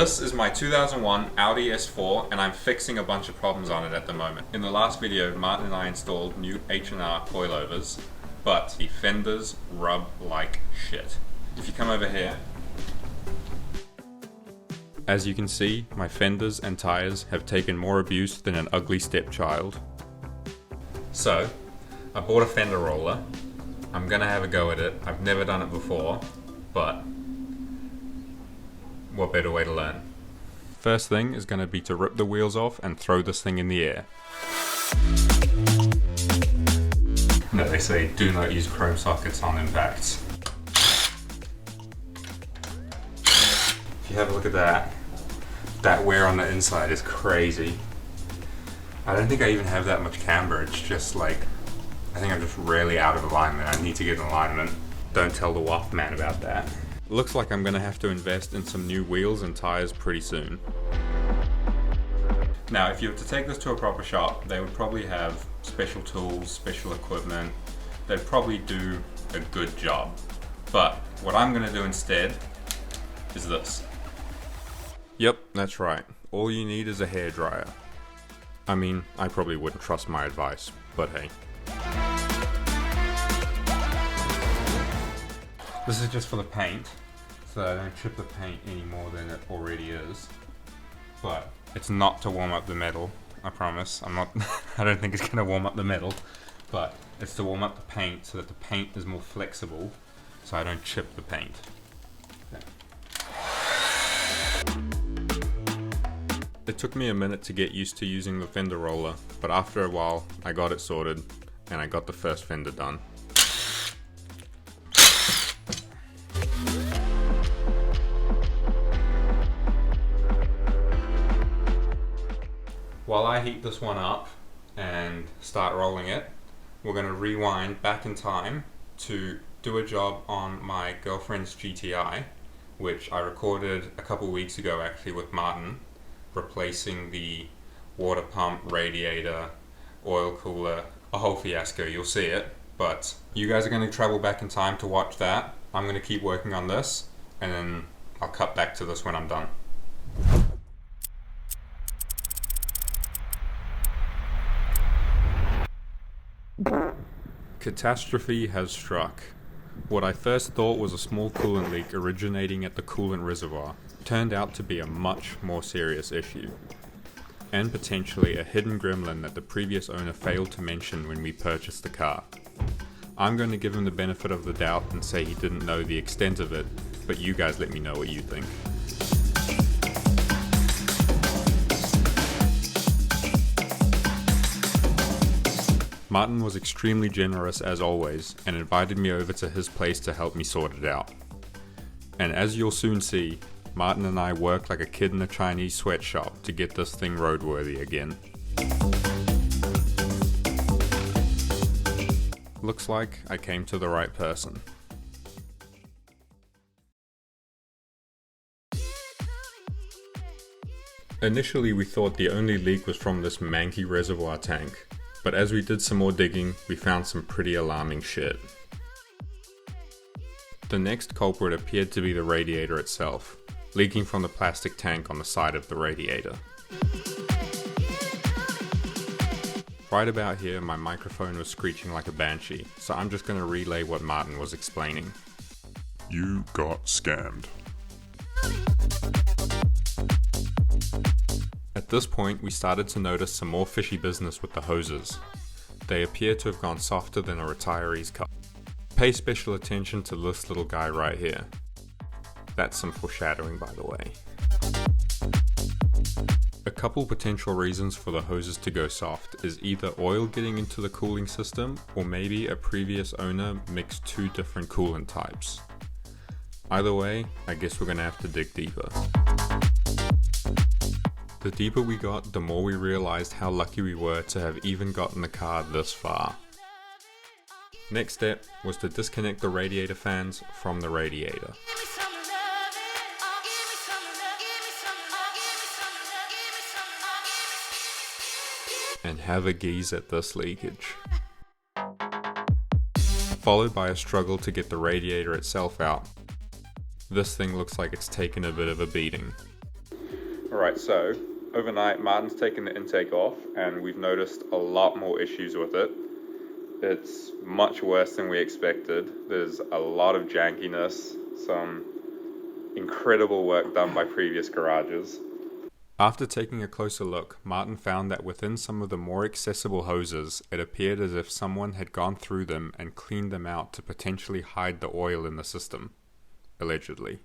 This is my 2001 Audi S4 and I'm fixing a bunch of problems on it at the moment. In the last video, Martin and I installed new H&R coilovers, but the fenders rub like shit. If you come over here, as you can see, my fenders and tires have taken more abuse than an ugly stepchild. So, I bought a fender roller. I'm gonna have a go at it. I've never done it before, but what better way to learn? First thing is gonna be to rip the wheels off and throw this thing in the air. No, they say do not use chrome sockets on impacts. If you have a look at that, that wear on the inside is crazy. I don't think I even have that much camber, it's just like, I think I'm just really out of alignment. I need to get in alignment. Don't tell the waft man about that. Looks like I'm gonna have to invest in some new wheels and tires pretty soon. Now, if you were to take this to a proper shop, they would probably have special tools, special equipment. They'd probably do a good job. But what I'm gonna do instead is this. Yep, that's right. All you need is a hairdryer. I mean, I probably wouldn't trust my advice, but hey. This is just for the paint, so I don't chip the paint any more than it already is. But it's not to warm up the metal, I promise. I don't think it's gonna warm up the metal, but it's to warm up the paint so that the paint is more flexible, so I don't chip the paint. Okay. It took me a minute to get used to using the fender roller, but after a while I got it sorted and I got the first fender done. While I heat this one up and start rolling it, we're going to rewind back in time to do a job on my girlfriend's GTi, which I recorded a couple weeks ago actually with Martin, replacing the water pump, radiator, oil cooler, a whole fiasco. You'll see it, but you guys are going to travel back in time to watch that. I'm going to keep working on this and then I'll cut back to this when I'm done. Catastrophe has struck. What I first thought was a small coolant leak originating at the coolant reservoir turned out to be a much more serious issue, and potentially a hidden gremlin that the previous owner failed to mention when we purchased the car. I'm going to give him the benefit of the doubt and say he didn't know the extent of it, but you guys let me know what you think. Martin was extremely generous as always and invited me over to his place to help me sort it out. And as you'll soon see, Martin and I worked like a kid in a Chinese sweatshop to get this thing roadworthy again. Looks like I came to the right person. Initially we thought the only leak was from this manky reservoir tank. But as we did some more digging, we found some pretty alarming shit. The next culprit appeared to be the radiator itself, leaking from the plastic tank on the side of the radiator. Right about here, my microphone was screeching like a banshee, so I'm just going to relay what Martin was explaining. You got scammed. At this point, we started to notice some more fishy business with the hoses. They appear to have gone softer than a retiree's cup. Pay special attention to this little guy right here. That's some foreshadowing, by the way. A couple potential reasons for the hoses to go soft is either oil getting into the cooling system, or maybe a previous owner mixed two different coolant types. Either way, I guess we're gonna have to dig deeper. The deeper we got, the more we realized how lucky we were to have even gotten the car this far. Next step was to disconnect the radiator fans from the radiator. And have a gaze at this leakage. Followed by a struggle to get the radiator itself out. This thing looks like it's taken a bit of a beating. Right, so overnight Martin's taken the intake off and we've noticed a lot more issues with it. It's much worse than we expected. There's a lot of jankiness, some incredible work done by previous garages. After taking a closer look, Martin found that within some of the more accessible hoses, it appeared as if someone had gone through them and cleaned them out to potentially hide the oil in the system, allegedly.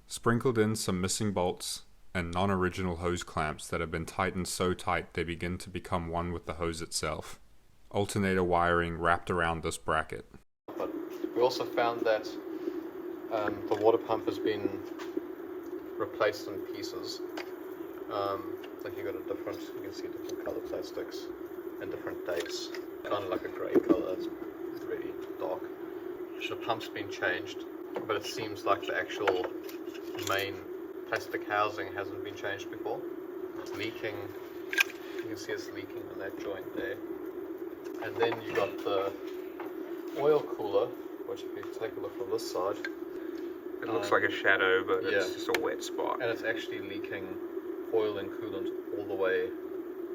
Sprinkled in some missing bolts and non-original hose clamps that have been tightened so tight they begin to become one with the hose itself. Alternator wiring wrapped around this bracket. But we also found that the water pump has been replaced in pieces. Like you can see different color plastics and different dates. Kind of like a grey color, it's really dark. The pump's been changed, but it seems like the actual main plastic housing hasn't been changed before. It's leaking. You can see it's leaking in that joint there. And then you got the oil cooler, which if you take a look from this side, It looks like a shadow, but yeah. it's just a wet spot. And it's actually leaking oil and coolant all the way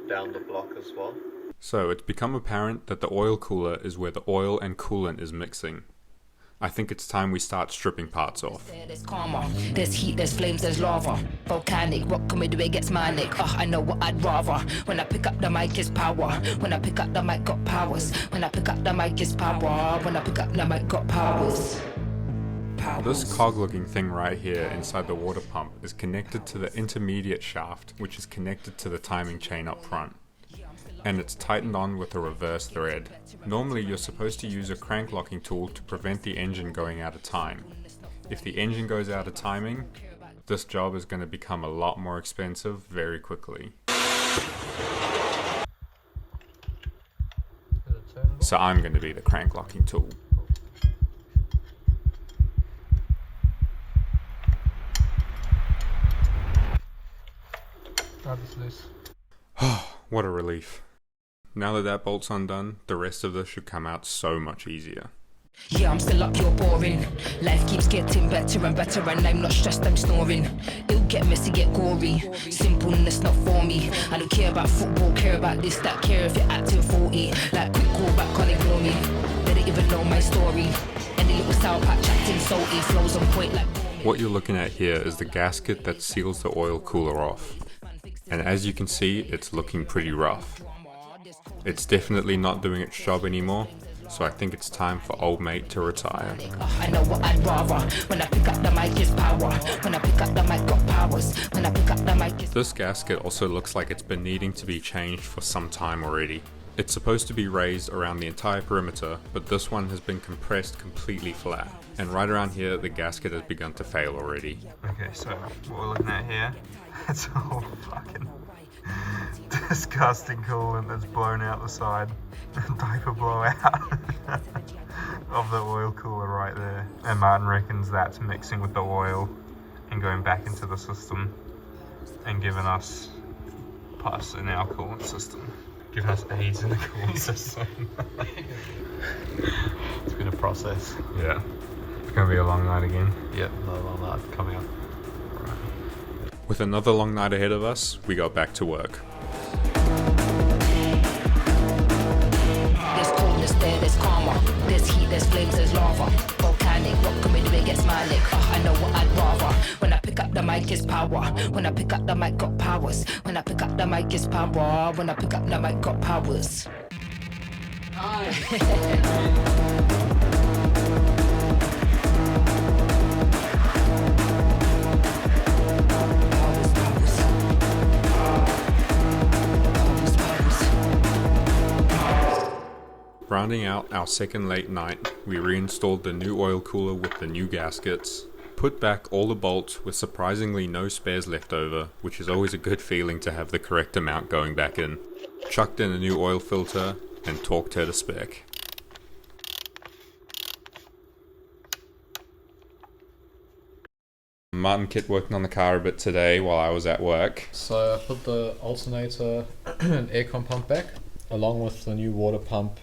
down the block as well. So it's become apparent that the oil cooler is where the oil and coolant is mixing. I think it's time we start stripping parts off. There's karma, there's heat, there's flames, there's lava. Volcanic, rock coming the way gets manic. I know what I'd rather. When I pick up the mic, it's power. When I pick up the mic, got powers. When I pick up the mic, it's power. When I pick up the mic, got powers. This cog looking thing right here inside the water pump is connected to the intermediate shaft, which is connected to the timing chain up front. And it's tightened on with a reverse thread. Normally you're supposed to use a crank locking tool to prevent the engine going out of time. If the engine goes out of timing, this job is going to become a lot more expensive very quickly. So I'm going to be the crank locking tool. What a relief. Now that that bolt's undone, the rest of this should come out so much easier. Yeah, I'm still up, you're boring. Life keeps getting better and better, and I'm not stressed, I'm snoring. It'll get messy, get gory. Simpleness not for me. I don't care about football, care about this, that, care if you're acting 40. Like quick call back, can't ignore me. They don't even know my story. Any little sour patch acting salty, flows on point like. What you're looking at here is the gasket that seals the oil cooler off. And as you can see, it's looking pretty rough. It's definitely not doing its job anymore, so I think it's time for old mate to retire. I know what I'd rather. When I pick up the mic, it's power. When I pick up the mic, got powers. When I pick up the mic, This gasket also looks like it's been needing to be changed for some time already. It's supposed to be raised around the entire perimeter, but this one has been compressed completely flat. And right around here, the gasket has begun to fail already. Okay, so what we're looking at here, it's all fucking disgusting coolant that's blown out the side. Diaper blowout of the oil cooler right there. And Martin reckons that's mixing with the oil and going back into the system and giving us pus in our coolant system. Giving us AIDS in the coolant system. It's been a process. Yeah. It's going to be a long night again. Yep, another long night coming up. With another long night ahead of us, we got back to work. there's coldness there, there's karma. There's heat, there's flames, there's lava. Volcanic, rock coming the way gets manic. I know what I'd rather. When I pick up the mic, it's power. When I pick up the mic, got powers. When I pick up the mic, it's power. When I pick up the mic, got powers. Rounding out our second late night, we reinstalled the new oil cooler with the new gaskets, put back all the bolts with surprisingly no spares left over, which is always a good feeling to have the correct amount going back in, chucked in a new oil filter, and torqued her to spec. Martin kept working on the car a bit today while I was at work. So I put the alternator and aircon pump back, along with the new water pump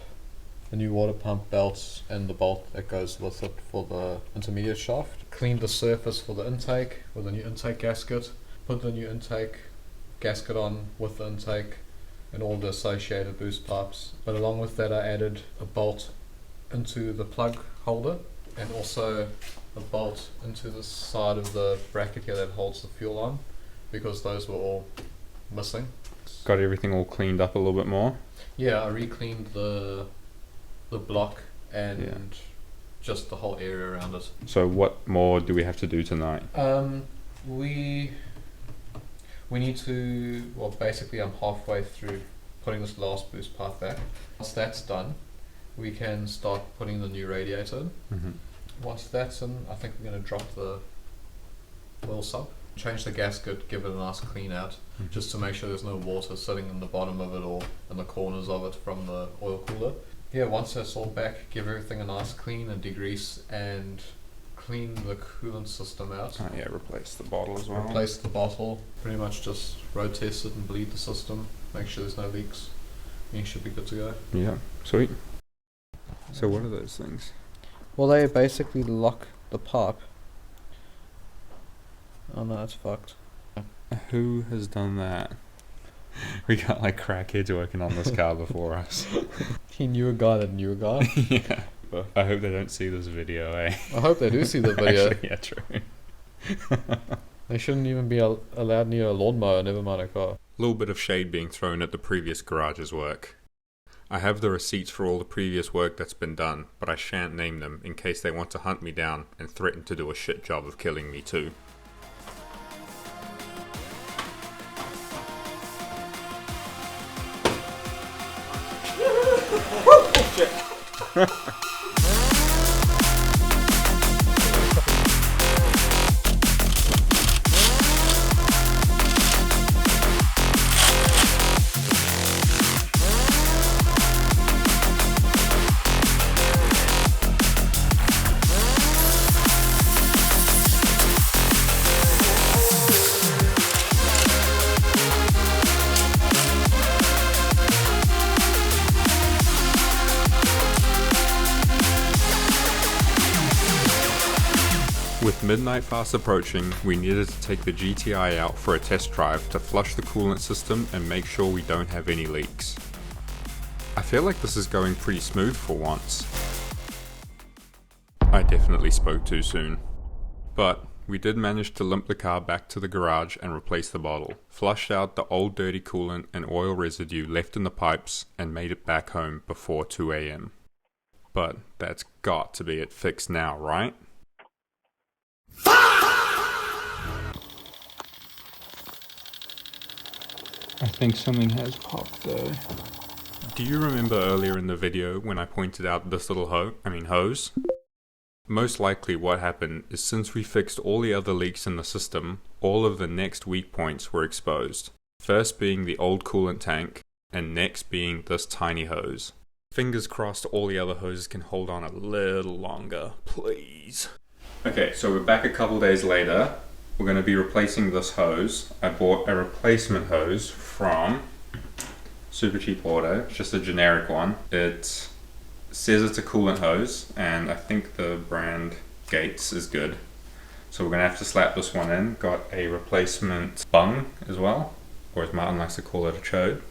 belts and the bolt that goes with it for the intermediate shaft. Cleaned the surface for the intake with a new intake gasket. Put the new intake gasket on with the intake and all the associated boost pipes. But along with that, I added a bolt into the plug holder and also a bolt into the side of the bracket here that holds the fuel on, because those were all missing. Got everything all cleaned up a little bit more. Yeah, I re-cleaned the block and just the whole area around it. So what more do we have to do tonight? We need to, well, basically I'm halfway through putting this last boost pipe back. Once that's done, we can start putting the new radiator in. Mm-hmm. Once that's in, I think we're going to drop the oil sump, change the gasket, give it a nice clean out, just to make sure there's no water sitting in the bottom of it or in the corners of it from the oil cooler. Yeah, once that's all back, give everything a nice clean and degrease and clean the coolant system out. Oh yeah, replace the bottle as well. Replace the bottle, pretty much just road test it and bleed the system, make sure there's no leaks, and you should be good to go. Yeah, sweet. So what are those things? Well, they basically lock the pipe. Oh no, it's fucked. Who has done that? We got like crackheads working on this car before us. He knew a guy that knew a guy. Yeah. I hope they don't see this video, eh? I hope they do see the video. Actually, yeah, true. They shouldn't even be allowed near a lawnmower, never mind a car. A little bit of shade being thrown at the previous garage's work. I have the receipts for all the previous work that's been done, but I shan't name them in case they want to hunt me down and threaten to do a shit job of killing me too. With midnight fast approaching, we needed to take the GTi out for a test drive to flush the coolant system and make sure we don't have any leaks. I feel like this is going pretty smooth for once. I definitely spoke too soon. But we did manage to limp the car back to the garage and replace the bottle, flushed out the old dirty coolant and oil residue left in the pipes, and made it back home before 2 AM. But that's got to be it fixed now, right? I think something has popped though. Do you remember earlier in the video when I pointed out this little hose? Most likely what happened is since we fixed all the other leaks in the system, all of the next weak points were exposed. First being the old coolant tank, and next being this tiny hose. Fingers crossed all the other hoses can hold on a little longer, please. Okay, so we're back a couple days later. We're going to be replacing this hose. I bought a replacement hose from Super Cheap Auto, just a generic one. It says it's a coolant hose, and I think the brand Gates is good. So we're going to have to slap this one in. Got a replacement bung as well, or as Martin likes to call it, a chode.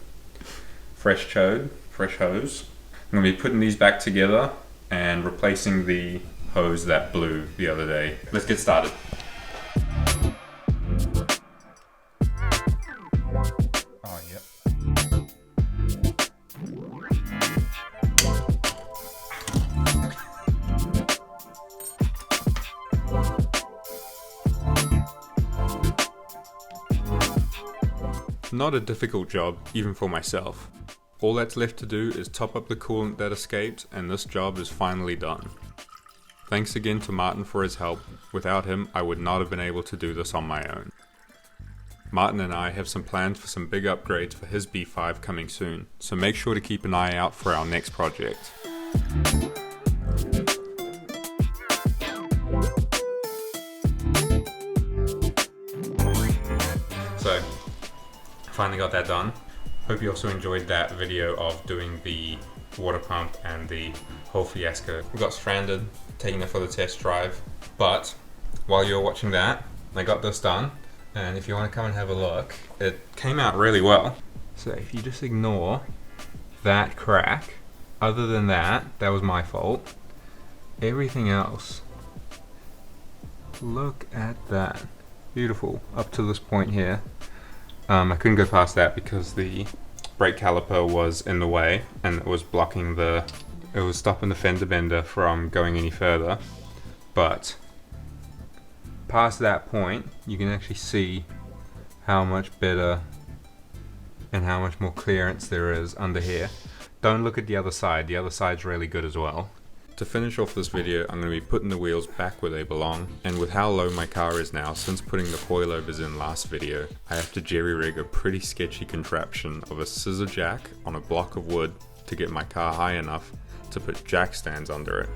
Fresh chode, fresh hose. I'm going to be putting these back together and replacing the hose that blew the other day. Let's get started. Oh, yep. Not a difficult job, even for myself. All that's left to do is top up the coolant that escaped, and this job is finally done. Thanks again to Martin for his help. Without him, I would not have been able to do this on my own. Martin and I have some plans for some big upgrades for his B5 coming soon, so make sure to keep an eye out for our next project. So, finally got that done. Hope you also enjoyed that video of doing the water pump and the whole fiasco. We got stranded, taking it for the test drive, but while you were watching that, I got this done. And if you want to come and have a look, it came out really well. So if you just ignore that crack, other than that, that was my fault. Everything else, look at that. Beautiful, up to this point here. I couldn't go past that because the brake caliper was in the way and it was blocking it was stopping the fender bender from going any further. But past that point, you can actually see how much better and how much more clearance there is under here. Don't look at the other side side's really good as well. To finish off this video, I'm going to be putting the wheels back where they belong, and with how low my car is now since putting the coilovers in last video, I have to jerry rig a pretty sketchy contraption of a scissor jack on a block of wood to get my car high enough to put jack stands under it,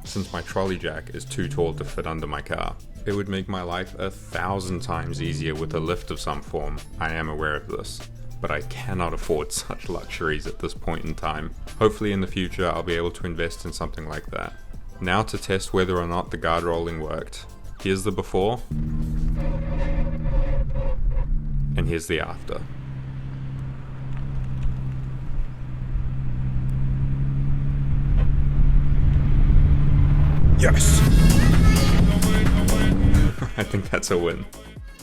since my trolley jack is too tall to fit under my car. It would make my life 1,000 times easier with a lift of some form, I am aware of this, but I cannot afford such luxuries at this point in time. Hopefully in the future I'll be able to invest in something like that. Now to test whether or not the guard rolling worked. Here's the before, and here's the after. Yes! I think that's a win.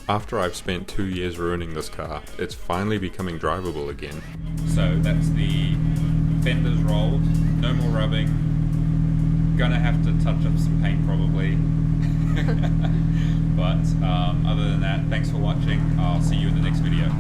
After I've spent 2 years ruining this car, it's finally becoming drivable again. So that's the fenders rolled, no more rubbing. Gonna have to touch up some paint probably. But other than that, thanks for watching. I'll see you in the next video.